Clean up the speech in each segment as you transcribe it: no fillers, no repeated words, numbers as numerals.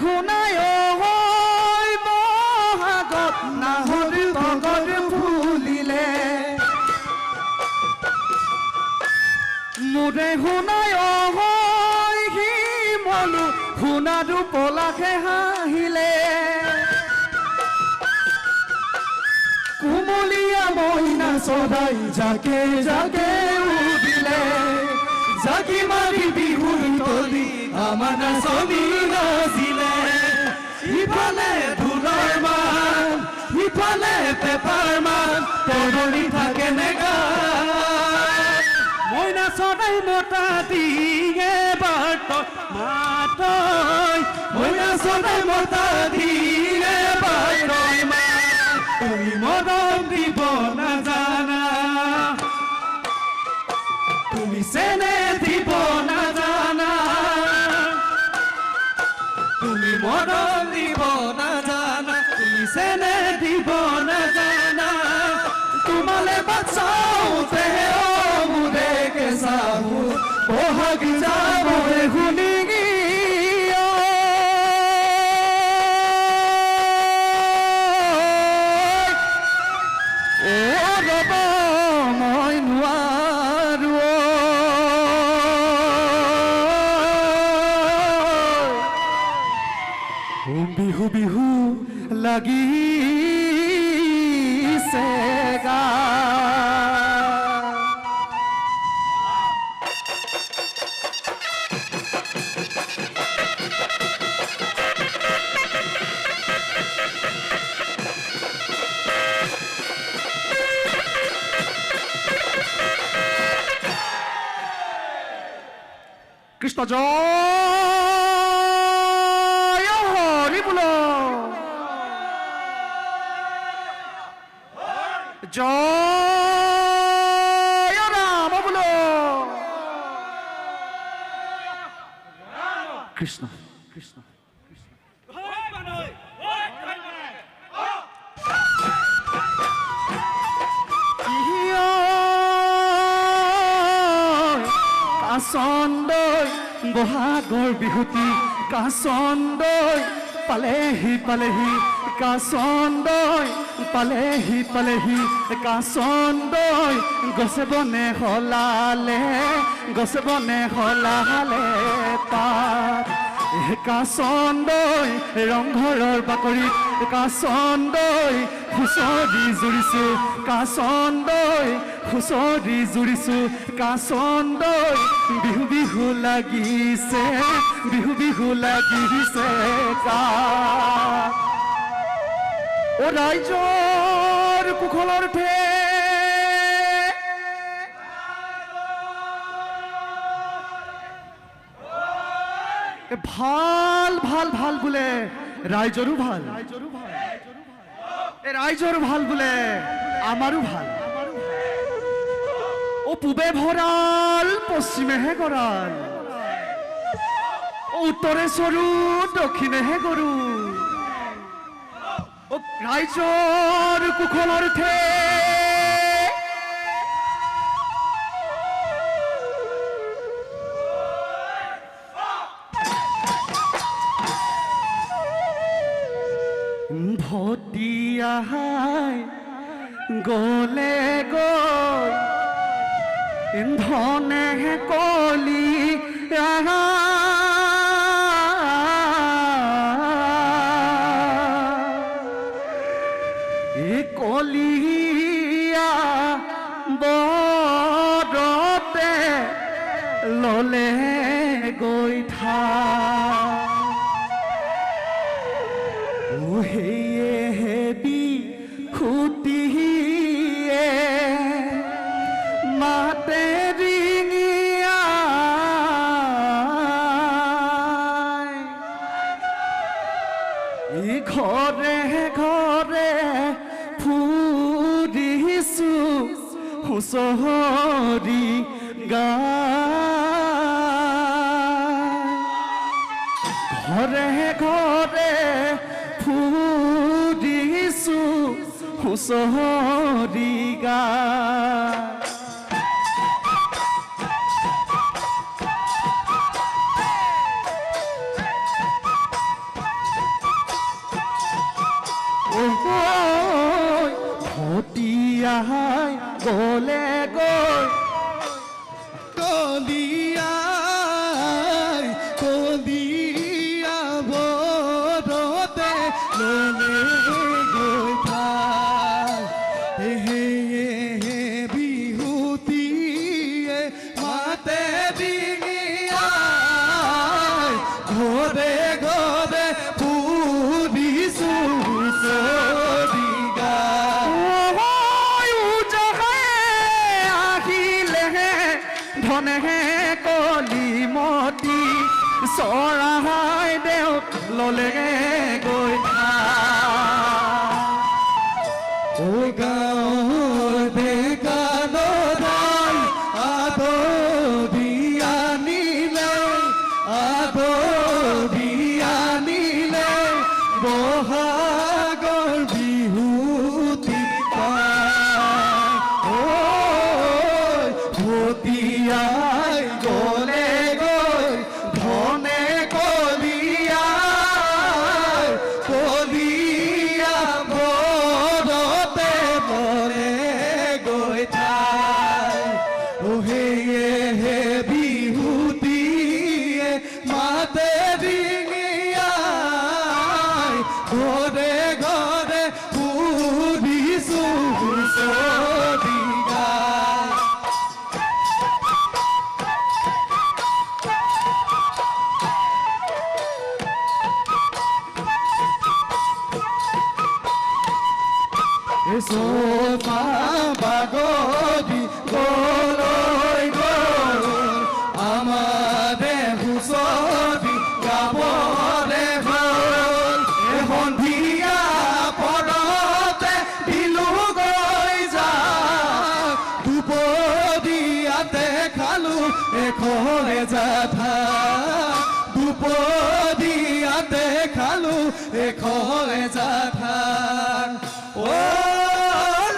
শুনাই বহাগত নাহৰ তগৰ ফুলিলে মোৰে শুনাই শিমলু শুনাৰো পলাশে হাঁহিলে কুমলীয়া মইনা চৰাই জাকে জাকে উদিলে জাকি মাৰি বিহুৰ তলি আমাৰ নাচনি নাচিলে ইফালে ঢোলৰ মান ইফালে পেপাৰ মান তৰণি থাকে নেগা মইনা চৰাই মতা দিয়ে বাট মাতৈ মইনা চৰাই মতা দিয়ে বাট তুমি মৰম দিব নাজানা তুমি চেনে দিব নাজানা তুমি মৰম দিব নাজানা তুমি চেনে দিব নাজানা তোমালে বাচাওতে মোৰে কেঁচাহু বহাগ যাবৰে শুনি বিহু বিহু লাগিছে গা কৃষ্ণ জয় হৰি বল জয় ৰাম বল কৃষ্ণ কৃষ্ণ কাচন্দৈ বহাগৰ বিহুতি কাচন্দৈ পালেহি পালেহি কাচন্দৈ পালেহি পালেহি কাচন্দৈ গছে বনে হলালে তাত কাচন্দৈ ৰংঘৰৰ বাকৰিত কাচন্দৈ হুঁচৰি জুৰিছো কাচন্দৈ হুঁচৰি জুৰিছো কাচন্দৈ বিহু বিহু লাগিছে ও ৰাইজৰ কুশলৰ ঠে ভাল ভাল ভাল বোলে ৰাইজৰো ভাল ৰাইজৰো ভাল বোলে আমাৰো ভাল ও পূবে ভৰাল পশ্চিমেহে গৰাল উত্তৰে চৰু দক্ষিণেহে গৰু ও ৰাইজৰ কুশলৰ ঠে ভটিয়াহাই গলে গৈ ধনে কলি কলিয়া বৰতে ললে গৈ থা হেয়ে হেবি খুটিয়ে মাতে ৰিঙিয়া ঘৰে ঘৰে ফুৰিছো হুঁচৰি ঘৰে ঘৰে ফুৰিছো হুঁচৰি ভটিয়াই গলে গৈ কলিয়াই কলিয়া বৰতে ললে গৈ ঠাই হে বিহুতিয়ে মাতে ডিঙিয়াই ঘৰে ঘৰে ফুৰিছো হুঁচৰি গাই আহিলেহে ধনেহে কলিমতি চৰাই দেও ললে গৈ ও গাঁৱৰ বেগানদাই আদৰিয়ানিলে বহাগৰ বিহুতি ভটিয়াই গলে গৈ ধনে কলিয়াই কলিয়া বৰতে বলে গৈ ঠাই হে বিহুতিয়ে মাতে ডিঙিয়াই ঘৰে ঘৰে ফুৰিছো হুঁচৰি গাই সোমা বাগদি গলৈ গল আমাৰে হুঁচৰি গাবলে হ'ল সন্ধিয়া পৰতে দিলো গৈ যা দুপৰীয়াতে খালো এখনে যাঠা দুপৰীয়াতে খালো এখনে যাঠা ও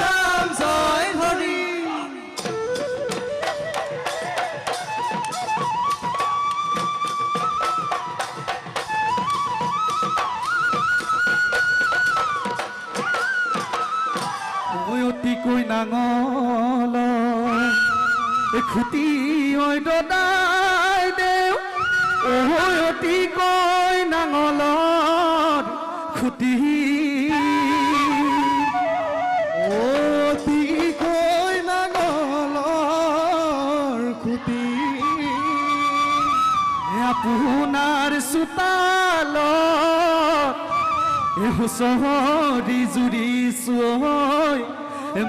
রাম জয় হরি অতিকৈ নাঙল খুটি ঐ দদাই দেও অতিকৈ নাঙলত খুটি অতিকৈ নাঙলৰ খুটি আপোনাৰ চোতালত হুঁচৰি জুৰিছো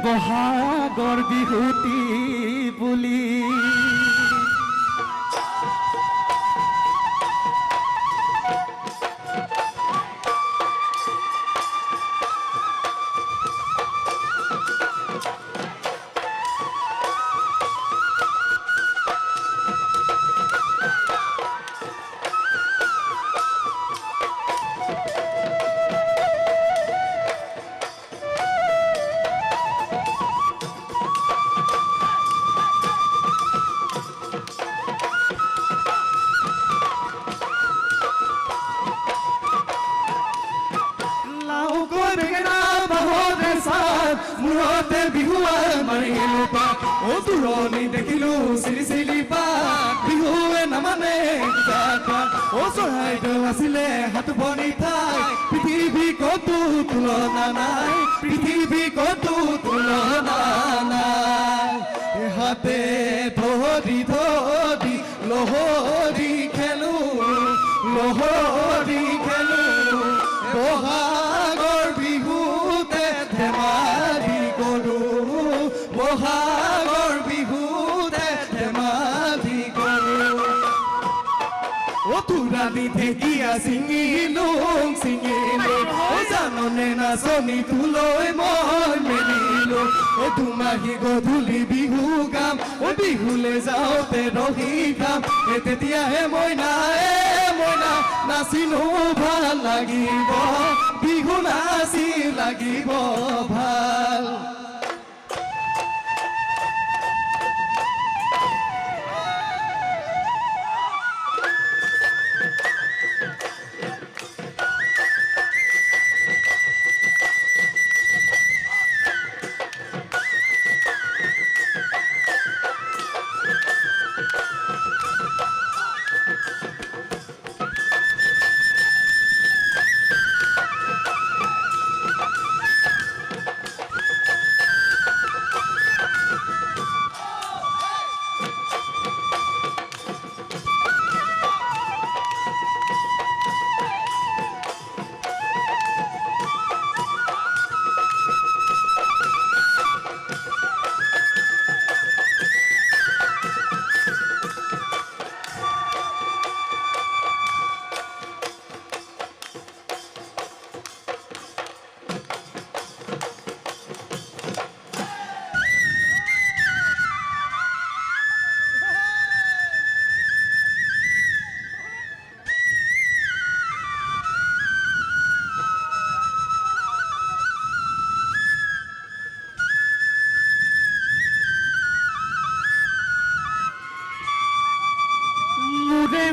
বহাগৰ বিহুতি বুলি মূৰতে বিহুৱাই মাৰিলো পাত ও দূৰণি দেখিলো চিলি চিলি পাত বিহুৱে নামানে ও চৰাইদেউ আছিলে হাত বনি ঠাই পৃথিৱী কতো তুলনা নাই পৃথিৱী কতো তুলনা নাই হাতে ধৰি ধৰি লহৰি খেলো বহাগৰ বিহুতে ধেমালি কৰো বহাগৰ বিহুতে ধেমালি কৰো ও তুৰানি ঢেকীয়া ছিঙিলো ও জাননে নাচনি তোলৈ মই মেলিলো ও দুমাহী গধূলি বিহু গাম ও বিহুলে যাওঁতে ৰহি খাম তেতিয়াহে মইনা নাচিনো ভাল লাগিব বিহু নাচি লাগিব ভাল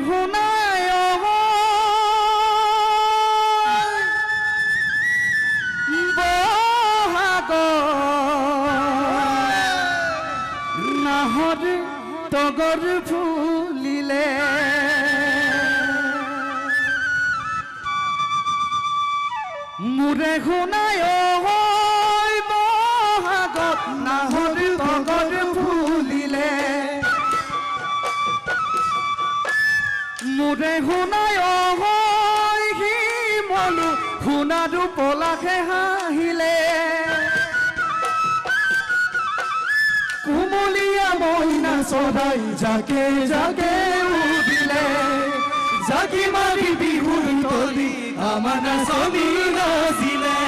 শুনাই বহাগ নাহৰ তগৰ ফুলিলে মোৰে শুনাই বহাগত নাহৰ তগৰ ফুলিলে মোৰে শুনাই শিমলু শুনাৰো পলাশে হাঁহিলে কুমলীয়া মইনা চৰাই জাকে জাকে উদিলে জাকি মাৰি বিহুৰ তলি আমাৰ নাচনি নাচিলে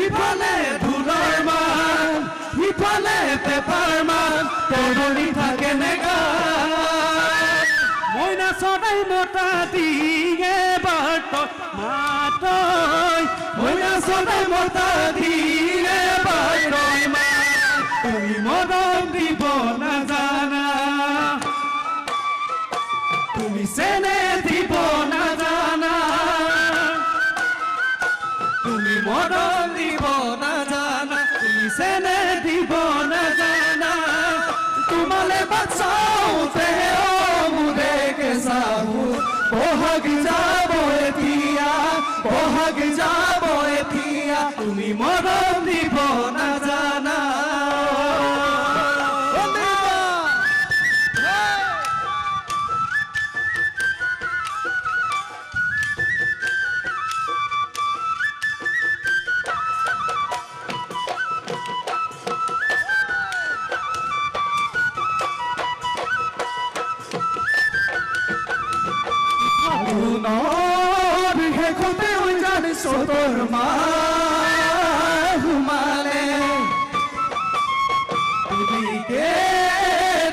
ইফালে ঢোলৰ মান ইফালে পেপাৰ মান তৰণি থাকে নেগা মইনা চৰাই মতা দিয়ে বাৰ্ত মাতৈ মইনা চৰাই মতা দিয়ে বাৰ্ত তুমি মৰম দিব নাজানা তুমি চেনে দিব নাজানা তুমি মৰম দিব নাজানা তুমি চেনে দিব নাজানা তোমালে বাচাওতে মোৰে কেঁচাহু বহাগ যাব এতিয়া তুমি মৰম দিব নাজানা শেষতে জানি চতৰ সোমালে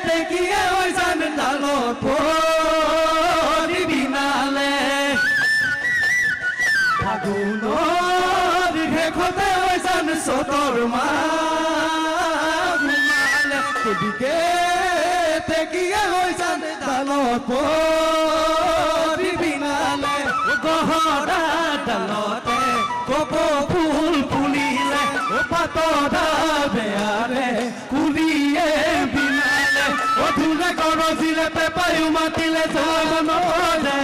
দেখিয়ে জান ডালত পৰি বিনালে ফাগুনৰ শেষতে জান চতৰ সোমালে দেখিয়ে জান ডালত গহৰা ডালতে কপ ফুল ফুলিলে পাতৰা বেয়াৰে কুলিয়ে বিনালে অধুৰে গৰজিলে পেপায়ো মাতিলে যাব নৰে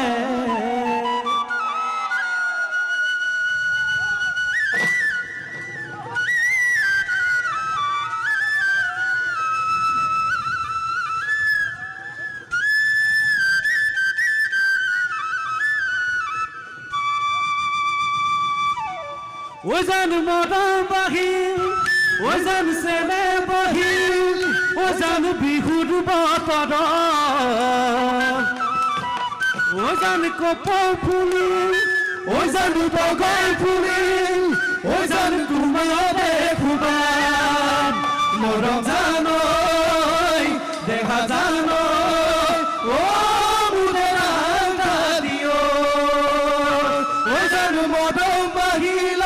ওজন মৰম বাহিল ওজন চেনে বহিল ওজন বিহুৰ বতৰ ওজন কপ ফুলিল ওজন বগাই ফুলিল ওজন তোমাৰে খুবান মৰম জানৈ দেখা জানৈ মোৰে ৰান্ধা দিয় ওজন মৰম বাহিল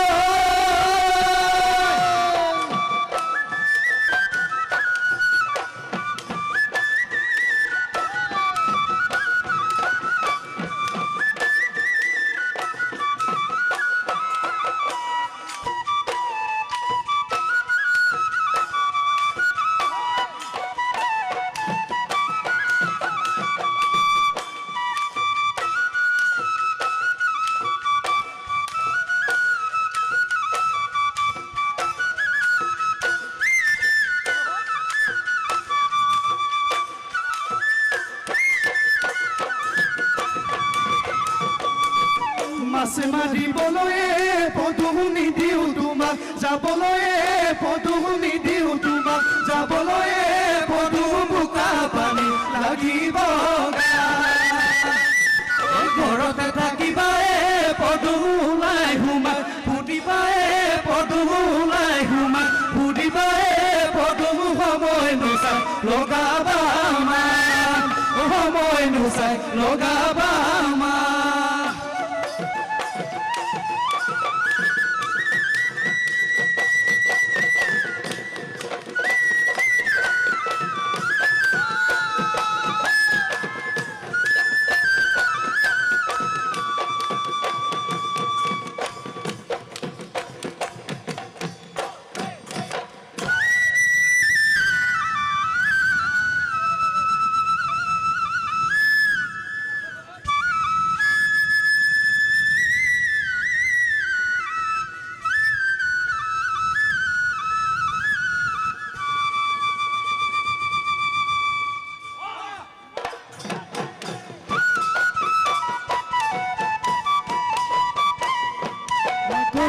মাছ মাৰিবলৈ পদুম নিদিও তোমাক যাবলৈ পদুম নিদিও তোমাক যাবলৈ পদুম বোকা পানী লাগিব ঘৰতে থাকিবাই পদুম ওলাই সোমাই ফুটিবাই পদুম ওলাই সোমাই ফুটিবাই পদুম সময় নোচাই লগাবা সময় নোচাই লগাবা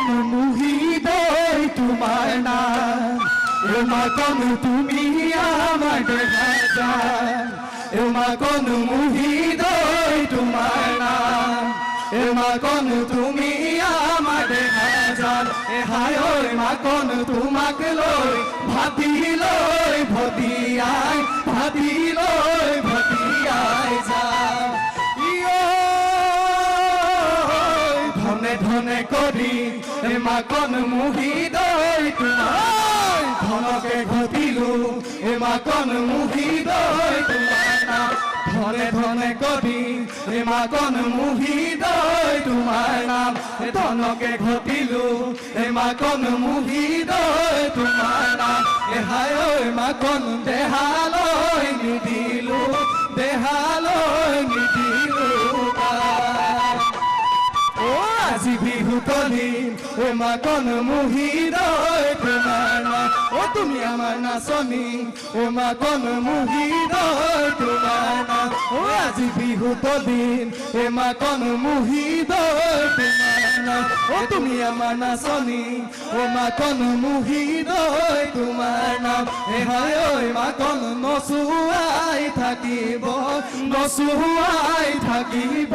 মাকন মুহিদই তোমার নাম এ মাকন তুমি আমার দেখা যান এ মাকন মুহিদই তোমার নাম এ মাকন তুমি আমার দেখা যান এ হায় ওই মাকন তোমাক লই ভাতি লই ভতিয়াই ভাতি লই ভতিয়াই যান ধনে ধনে করি এ মাকন মুহিদই তোমার ধনকে ঘটিলু এ মাকন মুহিদই তোমার নাম ধনে ধনে করি এ মাকন মুহিদই তোমার নাম ধনকে ঘটিলু এ মাকন মুহিদই তোমার নাম এ হায় ওই মাকন দেহালই নিদিলু দেহালই নিদিলু ও আজি বিহুত দিন ও মাকন মুহিদই তোমার নাম ও তুমি আমার নাচনী ও মাকন মুহিদই তোমার নাম ও আজি বিহুত দিন এ মাকন মুহিদই তোমার নাম ও তুমি আমার নাচনী ও মাকন মুহিদই তোমার নাম এ হয় ওই মাকন নচুৱাই থাকিব নচুৱাই থাকিব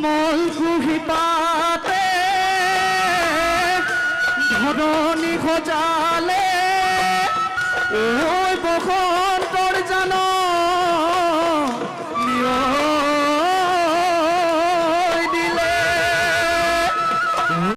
কোমল কুহিপাতে ধৰণী সজালে ঐ বস